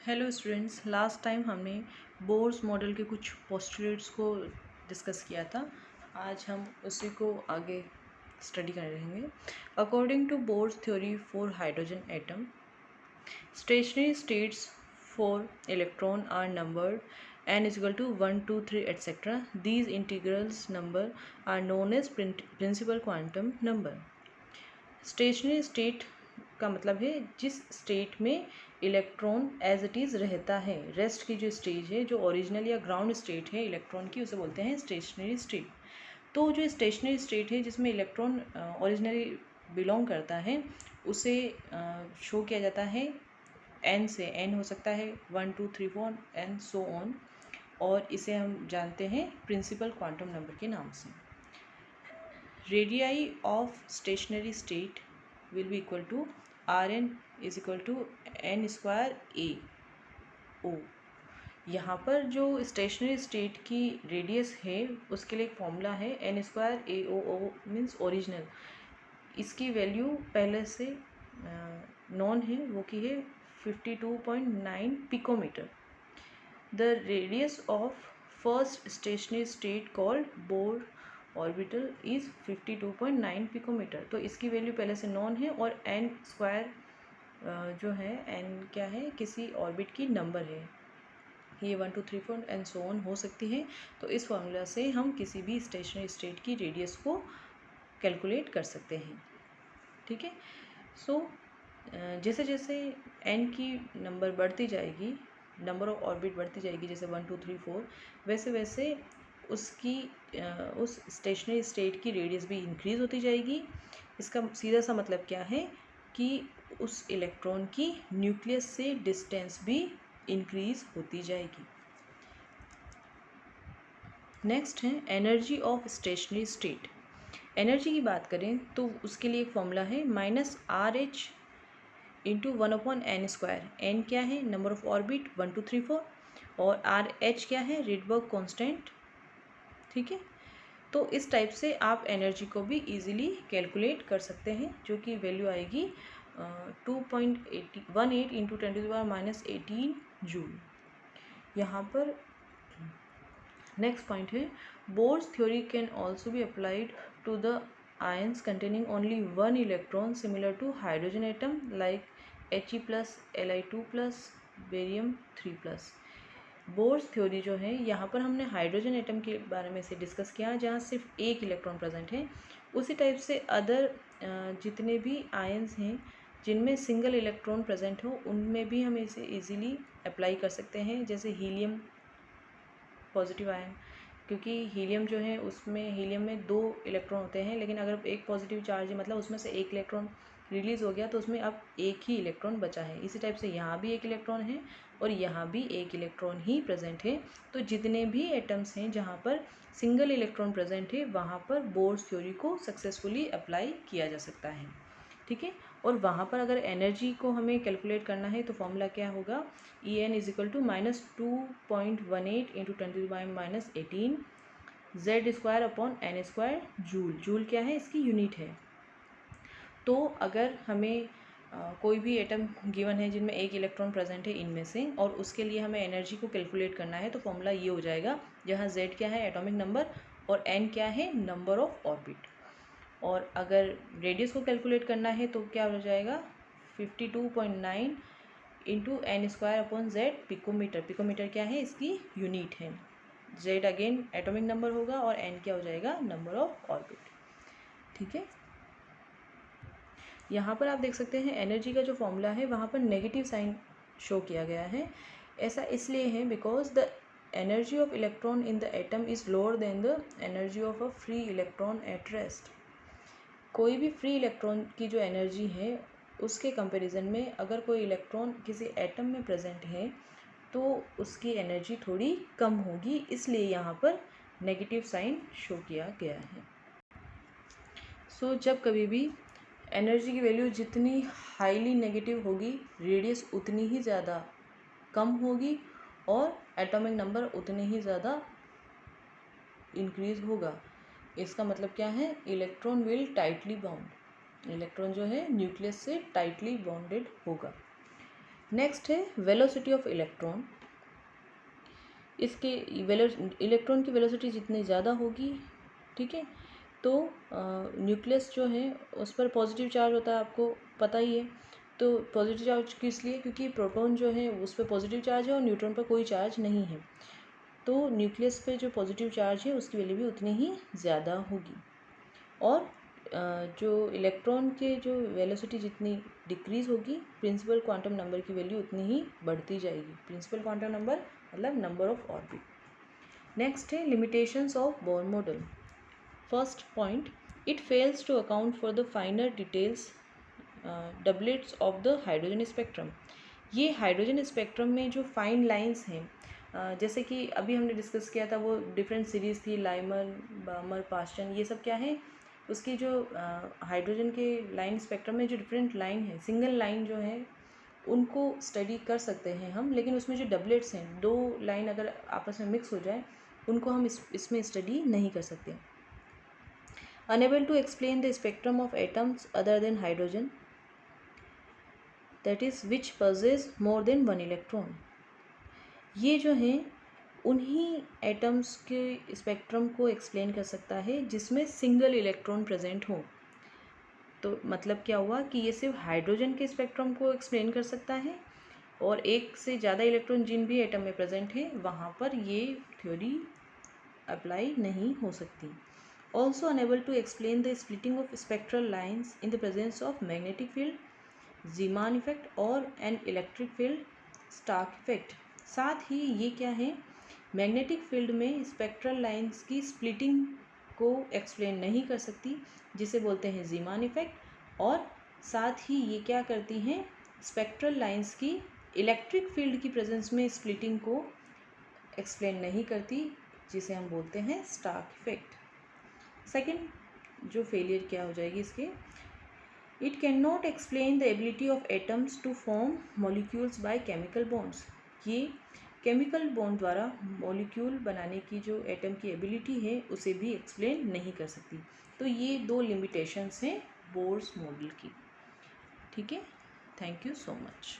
Hello students, last time हमने Bohr's model के कुछ पोस्टुलेट्स को डिस्कस किया था। आज हम उसी को आगे स्टडी कर रहेंगे। According to Bohr's theory for hydrogen atom, stationary states for electron are numbered n is equal to 1 2 3 etc. These integrals number are known as principal quantum number. Stationery state का मतलब है जिस स्टेट में electron as it is रहता है। Rest की जो stage है, जो ओरिजिनल या ग्राउंड स्टेट है इलेक्ट्रॉन की, उसे बोलते हैं स्टेशनरी स्टेट। तो जो स्टेशनरी स्टेट है जिसमें इलेक्ट्रॉन ओरिजिनली बिलोंग करता है, उसे शो किया जाता है एन से। एन हो सकता है 1 2 3 4 एंड सो ऑन, और इसे हम जानते हैं प्रिंसिपल क्वांटम नंबर के नाम से। Radii of stationery state will be equal to Rn is equal to n square a o। यहाँ पर जो स्टेशनरी स्टेट की रेडियस है उसके लिए एक फॉर्मूला है n square a o o means original. इसकी वैल्यू पहले से नॉन है, वो की है 52.9 picometer. The radius of first stationary state called Bohr orbital is 52.9 picometer. तो इसकी वैल्यू पहले से नॉन है, और एन स्क्वायर जो है, एन क्या है, किसी ऑर्बिट की नंबर है। ये 1 2 3 4 एंड सो ऑन हो सकती है। तो इस फॉर्मूला से हम किसी भी स्टेशनरी स्टेट की रेडियस को कैलकुलेट कर सकते हैं। ठीक है। सो जैसे जैसे एन की नंबर बढ़ती जाएगी, नंबर ऑफ ऑर्बिट बढ़ती जाएगी, जैसे 1 2 3 4, वैसे वैसे उसकी उस स्टेशनरी स्टेट की रेडियस भी इंक्रीज़ होती जाएगी। इसका सीधा सा मतलब क्या है कि उस इलेक्ट्रॉन की न्यूक्लियस से डिस्टेंस भी इंक्रीज़ होती जाएगी। नेक्स्ट है energy of stationery state. Energy की बात करें तो उसके लिए एक फॉर्मूला है -RH into 1/n square. N क्या है, नंबर ऑफ ऑर्बिट 1 2 3 4, और RH क्या है, रिडबर्ग कांस्टेंट। ठीक है। तो इस टाइप से आप एनर्जी को भी इजीली कैलकुलेट कर सकते हैं, जो कि वैल्यू आएगी 2.18 इंटू 10⁻⁻18 जूल। यहाँ पर नेक्स्ट पॉइंट है, Bohr's theory can also be applied to the ions containing only one electron similar to hydrogen atom like He+, Li2+, barium 3+। Bohr's theory जो है, यहाँ पर हमने हाइड्रोजन एटम के बारे में से डिस्कस किया जहाँ सिर्फ एक इलेक्ट्रॉन प्रेजेंट है। उसी टाइप से अदर जितने भी आयंस हैं जिनमें सिंगल इलेक्ट्रॉन प्रेजेंट हो, उनमें भी हम इसे इजीली अप्लाई कर सकते हैं। जैसे हीलियम पॉजिटिव आयन, क्योंकि हीलियम जो है उसमें हीलियम में 2 इलेक्ट्रॉन होते हैं, लेकिन अगर एक पॉजिटिव चार्ज है मतलब उसमें से एक इलेक्ट्रॉन रिलीज़ हो गया तो उसमें अब एक ही इलेक्ट्रॉन बचा है। इसी टाइप से यहाँ भी एक इलेक्ट्रॉन है और यहाँ भी एक इलेक्ट्रॉन ही प्रेजेंट है। तो जितने भी एटम्स हैं जहाँ पर सिंगल इलेक्ट्रॉन प्रेजेंट है, वहाँ पर बोर्स थ्योरी को सक्सेसफुली अप्लाई किया जा सकता है। ठीक है। और वहाँ पर अगर एनर्जी को हमें कैलकुलेट करना है तो फॉर्मूला क्या होगा, En is equal to -2.18 into 10⁻⁻18 Z square upon n square joule. Joule क्या है, इसकी यूनिट है। तो अगर हमें कोई भी एटम गिवन है जिनमें एक इलेक्ट्रॉन प्रेजेंट है इनमें से, और उसके लिए हमें एनर्जी को कैलकुलेट करना है, तो फॉर्मूला ये हो जाएगा, जहाँ Z क्या है, एटॉमिक नंबर, और N क्या है, नंबर ऑफ ऑर्बिट। और अगर रेडियस को कैलकुलेट करना है तो क्या हो जाएगा, 52.9 into n square upon Z picometer. Picometer क्या है, इसकी यूनिट है। जेड अगेन एटॉमिक नंबर होगा, और एन क्या हो जाएगा, नंबर ऑफ ऑर्बिट। ठीक है। यहाँ पर आप देख सकते हैं एनर्जी का जो फॉर्मूला है वहाँ पर नेगेटिव साइन शो किया गया है। ऐसा इसलिए है because the energy of electron in the atom is lower than the energy of a free electron at rest. कोई भी फ्री इलेक्ट्रॉन की जो एनर्जी है उसके कंपैरिजन में अगर कोई इलेक्ट्रॉन किसी एटम में प्रेजेंट है तो उसकी एनर्जी थोड़ी कम होगी, इसलिए यहाँ पर नेगेटिव साइन शो किया गया है। सो जब कभी भी एनर्जी की वैल्यू जितनी हाईली नेगेटिव होगी, रेडियस उतनी ही ज़्यादा कम होगी और एटॉमिक नंबर उतने ही ज़्यादा इंक्रीज़ होगा। इसका मतलब क्या है, electron will tightly bound. Electron जो है न्यूक्लियस से टाइटली बॉन्डेड होगा। नेक्स्ट है वेलोसिटी ऑफ इलेक्ट्रॉन। इसके इलेक्ट्रॉन की वेलोसिटी जितनी ज़्यादा होगी, ठीक है, तो न्यूक्लियस जो है उस पर पॉजिटिव चार्ज होता है, आपको पता ही है। तो पॉजिटिव चार्ज किस लिए? क्योंकि प्रोटॉन जो है उस पर पॉजिटिव चार्ज है और न्यूट्रॉन पर कोई चार्ज नहीं है। तो न्यूक्लियस पे जो पॉजिटिव चार्ज है उसकी वैल्यू भी उतनी ही ज़्यादा होगी। और जो इलेक्ट्रॉन के जो वेलोसिटी जितनी डिक्रीज़ होगी, प्रिंसिपल क्वांटम नंबर की वैल्यू उतनी ही बढ़ती जाएगी। प्रिंसिपल क्वांटम नंबर मतलब नंबर ऑफ ऑर्बिट। नेक्स्ट है limitations of Bohr model. First point, it fails to account for the finer details doublets of the hydrogen spectrum. ये hydrogen spectrum में जो फाइन लाइंस हैं, जैसे कि अभी हमने डिस्कस किया था, वो डिफरेंट सीरीज़ थी, लाइमर, बामर, पास्टन, ये सब क्या है, उसकी जो हाइड्रोजन के लाइन स्पेक्ट्रम में जो डिफरेंट लाइन है, सिंगल लाइन जो है, उनको स्टडी कर सकते हैं हम, लेकिन उसमें जो डबलेट्स हैं, दो लाइन अगर आपस में मिक्स हो जाए, उनको हम इसमें स्टडी नहीं कर सकते। Unable to explain the spectrum of atoms other than hydrogen, that is which possess more than one electron. ये जो हैं उन्हीं एटम्स के स्पेक्ट्रम को एक्सप्लेन कर सकता है जिसमें सिंगल इलेक्ट्रॉन प्रेजेंट हो। तो मतलब क्या हुआ कि ये सिर्फ हाइड्रोजन के स्पेक्ट्रम को एक्सप्लेन कर सकता है, और एक से ज़्यादा इलेक्ट्रॉन जिन भी एटम में प्रेजेंट है वहाँ पर ये थ्योरी अप्लाई नहीं हो सकती। Also unable to explain the splitting of spectral lines in the presence of magnetic field, Zeeman effect और an electric field, Stark effect. साथ ही ये क्या है, मैग्नेटिक फील्ड में स्पेक्ट्रल लाइंस की स्प्लिटिंग को एक्सप्लेन नहीं कर सकती, जिसे बोलते हैं ज़ीमान इफेक्ट। और साथ ही ये क्या करती हैं, स्पेक्ट्रल लाइंस की इलेक्ट्रिक फील्ड की प्रेजेंस में स्प्लिटिंग को एक्सप्लेन नहीं करती, जिसे हम बोलते हैं स्टार्क इफेक्ट। सेकंड जो फेलियर क्या हो जाएगी इसके, it can not explain the ability of atoms to form molecules by chemical bonds. ये केमिकल बॉन्ड द्वारा मॉलिक्यूल बनाने की जो एटम की एबिलिटी है उसे भी एक्सप्लेन नहीं कर सकती। तो ये दो लिमिटेशंस हैं बोर्स मॉडल की। ठीक है, थैंक यू सो मच।